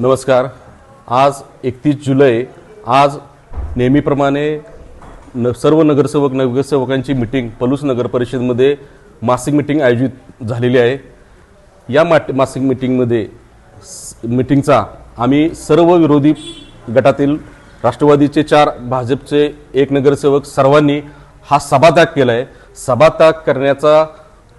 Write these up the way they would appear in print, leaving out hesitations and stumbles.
नमस्कार। आज 31 जुलै आज नेहमीप्रमाणे सर्व नगरसेवकांची मीटिंग पलूस नगर परिषदेमध्ये मासिक मीटिंग आयोजित झालेली आहे। या मासिक मीटिंगचा आम्ही सर्व विरोधी गटातील राष्ट्रवादीचे 4, भाजपचे 1 नगरसेवक सर्वांनी हा सभात्याग केला आहे। सभात्याग करण्याचा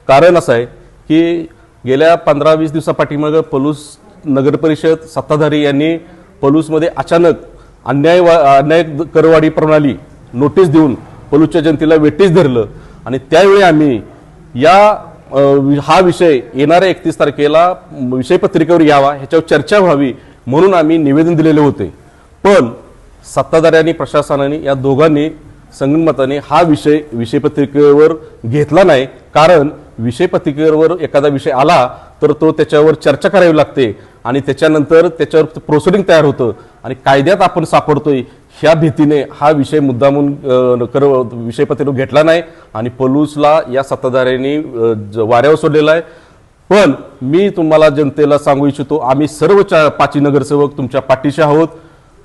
कारण असं आहे की गेल्या 15-20 दिवसापाठीमागे पलूस नगर परिषद सत्ताधारी यांनी पलूसमध्ये अचानक अन्याय करवाढी प्रणाली नोटीस देऊन पलूसच्या जनतेला वेठीस धरलं आणि त्यावेळी आम्ही हा विषय येणाऱ्या 31 तारखेला विषय पत्रिकेवर यावा, ह्याच्यावर चर्चा व्हावी म्हणून आम्ही निवेदन दिलेले होते। पण सत्ताधाऱ्यांनी प्रशासनाने या दोघांनी संगनमताने हा विषय पत्रिकेवर घेतला नाही। कारण विषय पत्रिकेवर एखादा विषय आला तर तो त्याच्यावर चर्चा करावी लागते आणि त्याच्यानंतर त्याच्यावर प्रोसिडिंग तयार होतं आणि कायद्यात आपण सापडतोय ह्या भीतीने हा विषय मुद्दामून विषय पत्रिकेवर घेतला नाही आणि पलूसला या सत्ताधाऱ्यांनी वाऱ्यावर सोडलेला आहे। पण मी तुम्हाला जनतेला सांगू इच्छितो, आम्ही सर्व 5 नगरसेवक तुमच्या पाठीशी आहोत।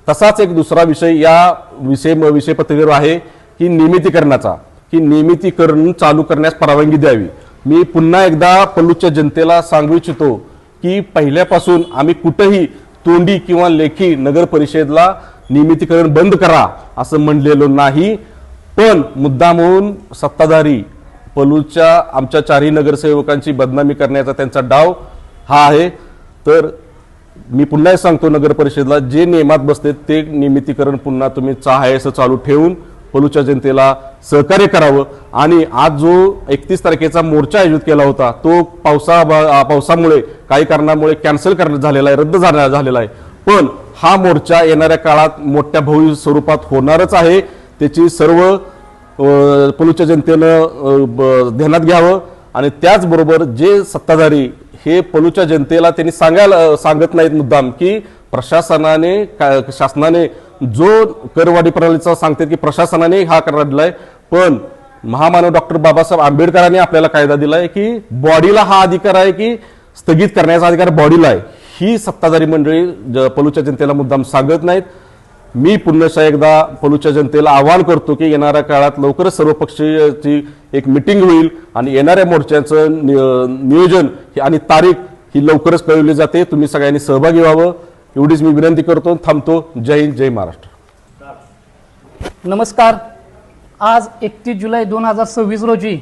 तसाच एक दुसरा विषय या विषय पत्रिकेवर आहे की नियमितीकरणाचा, की नियमितीकरण चालू करण्यास परवानगी द्यावी। मी पुन्हा एकदा पलूसच्या जनतेला सांगू इच्छितो की पहिल्यापासून आम्ही कुठेही तोंडी किंवा लेखी नगर परिषदेला नियमितीकरण बंद करा असं म्हणलेलं नाही। पण मुद्दामहून सत्ताधारी पलूसच्या आमच्या 4 नगरसेवकांची बदनामी करण्याचा त्यांचा डाव हा आहे। तर मी पुन्हा सांगतो, नगर परिषदेला जे नियमात बसते ते नियमितीकरण पुन्हा तुम्ही असं चालू ठेवून पलूसच्या जनतेला सहकार्य करावं। आणि आज जो 31 तारखेचा मोर्चा आयोजित केला होता तो पावसामुळे काही कारणामुळे कॅन्सल झालेला आहे, रद्द झालेला आहे। पण हा मोर्चा येणाऱ्या काळात मोठ्या भव्य स्वरूपात होणारच आहे, त्याची सर्व पलूसच्या जनतेनं ध्यानात घ्यावं। आणि त्याचबरोबर जे सत्ताधारी हे पलूसच्या जनतेला त्यांनी सांगत नाहीत मुद्दाम की शासनाने जो करवाढी प्रणालीचा सांगतात की प्रशासनाने हा करार दिलाय, पण महामानव डॉक्टर बाबासाहेब आंबेडकरांनी आपल्याला कायदा दिलाय की बॉडीला हा अधिकार आहे की स्थगित करण्याचा अधिकार बॉडीला आहे। ही सत्ताधारी मंडळी पलूसच्या जनतेला मुद्दाम सांगत नाहीत। मी पुन्हा एकदा पलूसच्या जनतेला आवाहन करतो की येणाऱ्या काळात लवकरच सर्व पक्षाची एक मीटिंग होईल आणि येणाऱ्या मोर्चाचं नियोजन आणि तारीख ही लवकरच कळवली जाते। तुम्ही सगळ्यांनी सहभागी व्हावं एवढीच मी विनंती करतो। थांबतो। जय हिंद, जय महाराष्ट्र। नमस्कार। आज 31 जुलै 2026 रोजी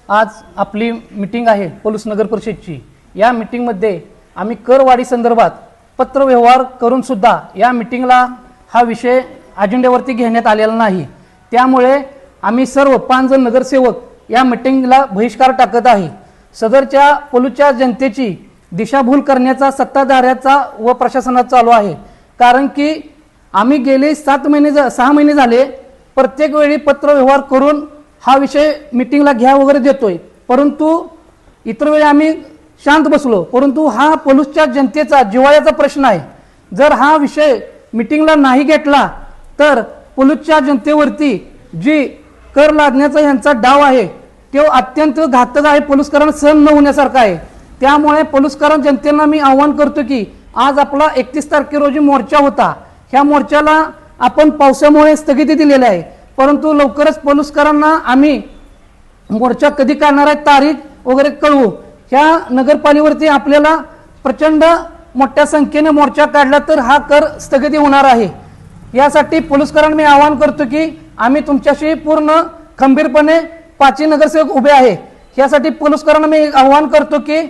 आज आपली मीटिंग आहे पलूस नगर परिषदची। या मीटिंगमध्ये आम्ही करवाढी संदर्भात पत्रव्यवहार करून सुद्धा या मीटिंगला हा विषय अजेंड्यावरती घेण्यात आलेला नाही। त्यामुळे आम्ही सर्व 5 जण नगरसेवक या मीटिंगला बहिष्कार टाकत आहे। सदरच्या पलूसच्या जनतेची दिशाभूल करण्याचा सत्ताधाऱ्याचा व प्रशासनाचा चालू आहे। कारण की आम्ही गेले 6 महिने झाले प्रत्येक वेळी पत्रव्यवहार करून हा विषय मीटिंगला घ्या वगैरे देतोय, परंतु इतर वेळी आम्ही शांत बसलो। परंतु हा पलूसच्या जनतेचा जिव्हाळ्याचा प्रश्न आहे। जर हा विषय मीटिंगला नाही घेतला तर पलूसच्या जनतेवरती जी कर लादण्याचा यांचा डाव आहे तो अत्यंत घातक आहे, पलूसकरांना सहन न होण्यासारखा आहे। त्यामुळे पलूसकर जनतेला मी आवाहन करतो की आज आपला 31 तारखे रोजी मोर्चा होता, ह्या मोर्चाला आपण पावसामुळे स्थगिती दिलेली आहे, परंतु लवकरच पलूसकरांना आम्ही मोर्चा कधी काढणार आहे तारीख वगैरे कळवू। ह्या नगरपालिकेवरती आपल्याला प्रचंड मोठ्या संख्येने मोर्चा काढला तर हा कर स्थगिती होणार आहे। यासाठी पलूसकरांना मी आवाहन करतो की आम्ही तुमच्याशी पूर्ण खंबीरपणे 5 नगरसेवक उभे आहे। यासाठी पलूसकरांना मी आवाहन करतो की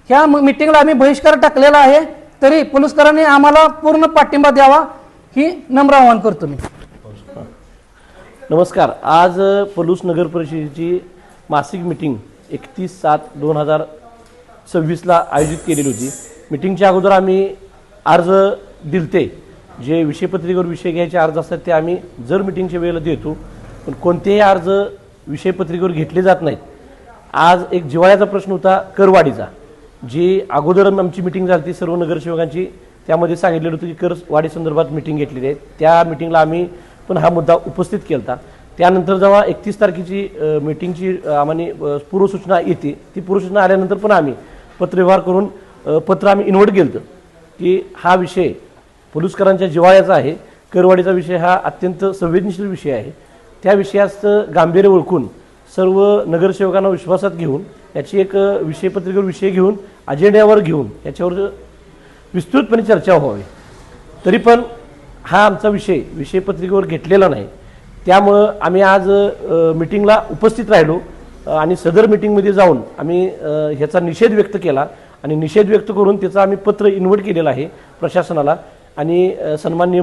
ह्या मीटिंगला आम्ही बहिष्कार टाकलेला आहे, तरी पलूसकरांनी आम्हाला पूर्ण पाठिंबा द्यावा ही नम्र आवाहन करतो मी। नमस्कार। आज पलूस नगर परिषदेची मासिक मीटिंग 31/7/2026 आयोजित केलेली होती। मीटिंगच्या अगोदर आम्ही अर्ज दिलते, जे विषयपत्रिकेवर विषय घ्यायचे अर्ज असतात ते आम्ही जर मीटिंगच्या वेळेला देतो, पण कोणतेही अर्ज विषयपत्रिकेवर घेतले जात नाहीत। आज एक जिव्हाळ्याचा प्रश्न होता करवाढीचा, जी अगोदर आमची मीटिंग झाली सर्व नगरसेवकांची, त्यामध्ये सांगितलेलं होतं की करवाढी संदर्भात मीटिंग घेतलेली आहे। त्या मीटिंगला आम्ही पण हा मुद्दा उपस्थित केला। त्यानंतर जेव्हा 31 तारखेची मीटिंगची आम्हाला पूर्वसूचना येते, ती पूर्वसूचना आल्यानंतर पण आम्ही पत्रव्यवहार करून पत्र आम्ही इन्व्हर्ट केलं की हा विषय पोलुसकरांच्या जिव्हाळ्याचा आहे. करवाढीचा विषय हा अत्यंत संवेदनशील विषय आहे. त्या विषयाचं गांभीर्य ओळखून सर्व नगरसेवकांना विश्वासात घेऊन याची एक विषयपत्रिकेवर विषय घेऊन अजेंड्यावर घेऊन याच्यावर विस्तृतपणे चर्चा व्हावी. तरी पण हा आमचा विषयपत्रिकेवर घेतलेला नाही. त्यामुळं आम्ही आज मिटिंगला उपस्थित राहिलो आणि सदर मिटिंगमध्ये जाऊन आम्ही ह्याचा निषेध व्यक्त केला आणि निषेध व्यक्त करून त्याचं आम्ही पत्र इन्व्हर्ट केलेलं आहे प्रशासनाला आणि सन्माननीय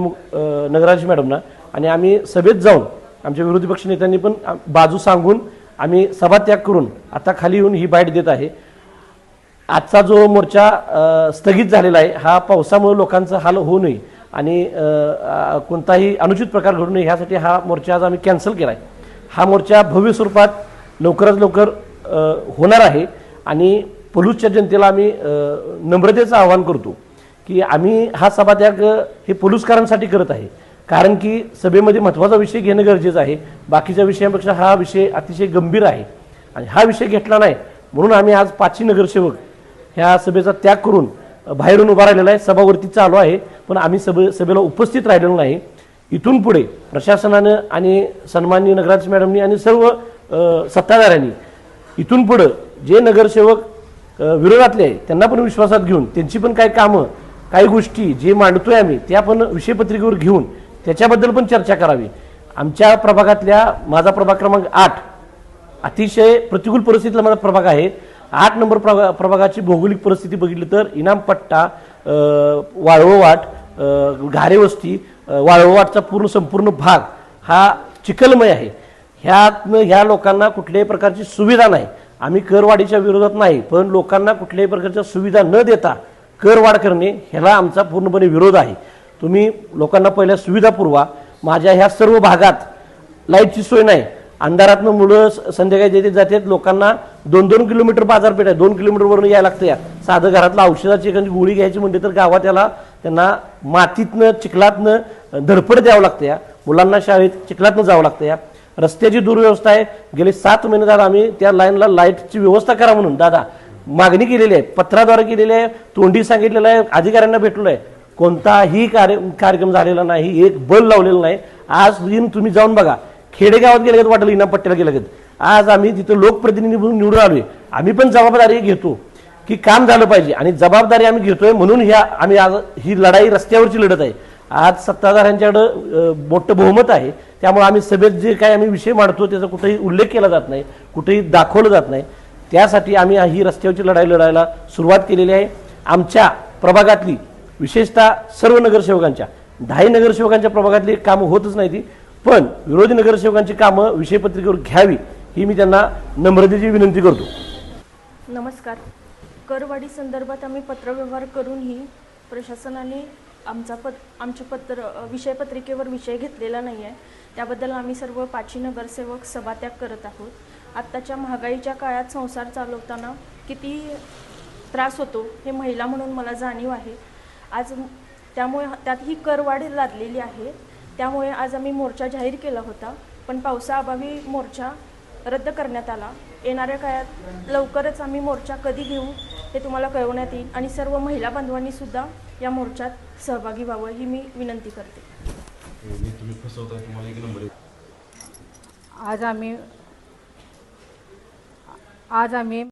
नगराज मॅडमना. आणि आम्ही सभेत जाऊन आमच्या विरोधी पक्ष नेत्यांनी पण बाजू सांगून आम्ही सभात्याग करून आता खाली येऊन ही बाईट देत आहे. आजचा जो मोर्चा स्थगित झालेला आहे हा पावसामुळे लोकांचा हाल होऊ नये आणि कोणताही अनुचित प्रकार घडू नये ह्यासाठी हा मोर्चा आज आम्ही कॅन्सल केला आहे. हा मोर्चा भव्य स्वरूपात लवकरात लवकर होणार आहे आणि पोलूसच्या जनतेला आम्ही नम्रतेचं आवाहन करतो की आम्ही हा सभात्याग हे पोलुसकरांसाठी करत आहे. कारण की सभेमध्ये महत्त्वाचा विषय घेणं गरजेचं आहे. बाकीच्या विषयांपेक्षा हा विषय अतिशय गंभीर आहे आणि हा विषय घेतला नाही म्हणून आम्ही आज 5 नगरसेवक ह्या सभेचा त्याग करून बाहेरून उभा राहिलेला आहे. सभावरती चालू आहे पण आम्ही सभेला उपस्थित राहिलेलो नाही. इथून पुढे प्रशासनानं आणि सन्माननीय नगराध्यक्ष मॅडमनी आणि सर्व सत्ताधाऱ्यांनी इथून पुढं जे नगरसेवक विरोधातले आहे त्यांना पण विश्वासात घेऊन त्यांची पण काही कामं काही गोष्टी जे मांडतोय आम्ही त्या पण विषयपत्रिकेवर घेऊन त्याच्याबद्दल पण चर्चा करावी. आमच्या प्रभागातल्या माझा प्रभाग क्रमांक 8 अतिशय प्रतिकूल परिस्थितीतला माझा प्रभाग आहे. 8 नंबर प्रभागाची भौगोलिक परिस्थिती बघितली तर इनामपट्टा, वाळववाट, घारेवस्ती, वाळववाटचा संपूर्ण भाग हा चिखलमय आहे. ह्या लोकांना कुठल्याही प्रकारची सुविधा नाही. आम्ही करवाढीच्या विरोधात नाही पण लोकांना कुठल्याही प्रकारच्या सुविधा न देता करवाढ करणे ह्याला आमचा पूर्णपणे विरोध आहे. तुम्ही लोकांना पहिल्या सुविधा पुरवा. माझ्या ह्या सर्व भागात लाईटची सोय नाही. अंधारातनं मुलं संध्याकाळी जेथे जातात लोकांना 2-2 किलोमीटर बाजारपेठ आहे. 2 किलोमीटरवरून यायला लागतं. साधं घरातलं औषधाची एखादी गोळी घ्यायची म्हणते तर गावात त्यांना मातीतनं चिखलातनं धडपड द्यावं लागतं. मुलांना शाळेत चिखलातनं जावं लागतं. रस्त्याची दुर्व्यवस्था आहे. गेले 7 महिने झाले आम्ही त्या लाईनला लाईटची व्यवस्था करा म्हणून दादा मागणी केलेली आहे. पत्राद्वारे केलेली आहे. तोंडी सांगितलेलं आहे. अधिकाऱ्यांना भेटलो आहे. कोणताही कार्यक्रम झालेला नाही. एक बल लावलेलं नाही. आज तुम्ही जाऊन बघा. खेडेगावात गेले वाटलं इनामपट्ट्याला गेलं. आज आम्ही तिथं लोकप्रतिनिधी म्हणून निवडून आलोय. आम्ही पण जबाबदारी घेतो की काम झालं पाहिजे आणि जबाबदारी आम्ही घेतोय म्हणून आम्ही आज ही लढाई रस्त्यावरची लढत आहे. आज सत्ताधाऱ्यांच्याकडं मोठं बहुमत आहे. त्यामुळे आम्ही सभेत जे काही आम्ही विषय मांडतो त्याचा कुठेही उल्लेख केला जात नाही, कुठेही दाखवलं जात नाही. त्यासाठी आम्ही ही रस्त्यावरची लढाई लढायला सुरुवात केलेली आहे. आमच्या प्रभागातली विशेषतः सर्व नगरसेवकांच्या 10 नगरसेवकांच्या प्रभागातली कामं होतच नाही ती पण विरोधी नगरसेवकांची कामं विषयपत्रिकेवर घ्यावी ही मी त्यांना नम्रतेची विनंती करतो. नमस्कार. करवाढी संदर्भात आम्ही पत्रव्यवहार करूनही प्रशासनाने आमच्या विषयपत्रिकेवर विषय घेतलेला नाही आहे. त्याबद्दल आम्ही सर्व 5 नगरसेवक सभात्याग करत आहोत. आत्ताच्या महागाईच्या काळात संसार चालवताना किती त्रास होतो हे महिला म्हणून मला जाणीव आहे. आज त्यामुळे त्यात ही करवाढ लादलेली आहे. त्यामुळे आज आम्ही मोर्चा जाहीर केला होता पण पावसाअभावी मोर्चा रद्द करण्यात आला. येणाऱ्या काळात लवकरच आम्ही मोर्चा कधी घेऊ हे तुम्हाला कळवण्यात येईल आणि सर्व महिला बांधवांनी सुद्धा या मोर्चात सहभागी व्हावं ही मी विनंती करते. आज आम्ही